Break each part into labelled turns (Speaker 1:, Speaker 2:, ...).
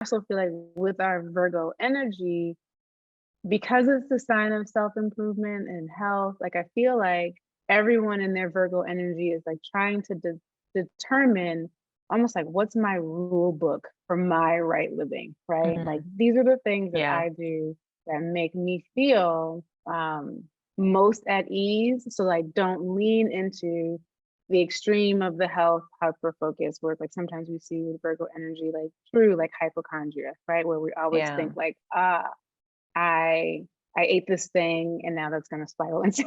Speaker 1: also feel like with our Virgo energy, because it's the sign of self-improvement and health, like I feel like everyone in their Virgo energy is like trying to determine almost like what's my rule book for my right living, right? Like
Speaker 2: Mhm.
Speaker 1: these are the things that
Speaker 2: Yeah.
Speaker 1: I do that make me feel most at ease. So like don't lean into the extreme of the health hyper focus where like sometimes we see with Virgo energy like true like hypochondria, right? Where we always
Speaker 2: Yeah.
Speaker 1: think like, I I ate this thing and now that's gonna spiral into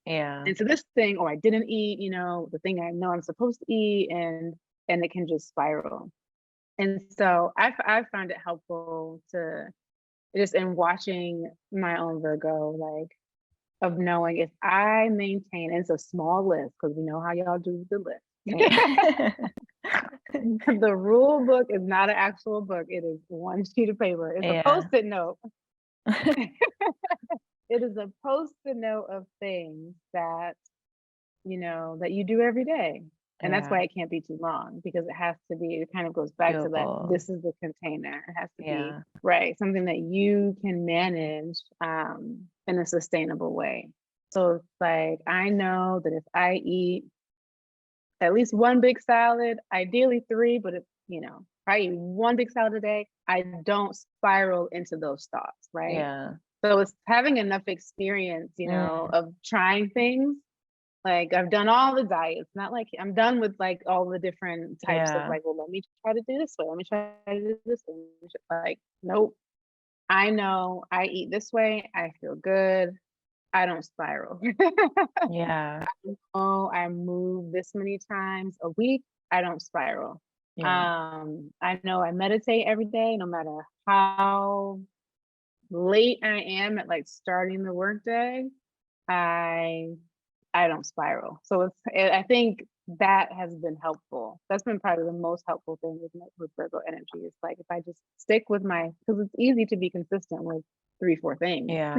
Speaker 2: Yeah.
Speaker 1: into this thing, or I didn't eat, the thing I know I'm supposed to eat, and it can just spiral. And so I found it helpful to just in watching my own Virgo, like of knowing if I maintain, and it's a small list because we know how y'all do the list.
Speaker 2: Yeah.
Speaker 1: The rule book is not an actual book. It is one sheet of paper. It's a
Speaker 2: Yeah.
Speaker 1: post-it note. It is a post-it note of things that, that you do every day. And that's
Speaker 2: Yeah.
Speaker 1: why it can't be too long because it kind of goes back to that.
Speaker 2: Doable.
Speaker 1: This is the container. It has to be,
Speaker 2: Yeah.
Speaker 1: right, something that you can manage in a sustainable way. So it's like, I know that if I eat at least one big salad, ideally three, but if I eat one big salad a day, I don't spiral into those thoughts, right?
Speaker 2: Yeah.
Speaker 1: So it's having enough experience,
Speaker 2: Mm.
Speaker 1: of trying things. Like I've done all the diets, not like I'm done with like all the different types of
Speaker 2: Yeah.
Speaker 1: like, well, let me try to do this way. Let me try to do this way. Like, nope. I know I eat this way. I feel good. I don't spiral.
Speaker 2: Yeah.
Speaker 1: Oh, I move this many times a week. I don't spiral.
Speaker 2: Yeah.
Speaker 1: I know I meditate every day, no matter how late I am at like starting the workday. I I don't spiral. So I think that has been helpful. That's been probably the most helpful thing with Virgo energy. It's like if I just stick with because it's easy to be consistent with 3, 4 things.
Speaker 2: Yeah.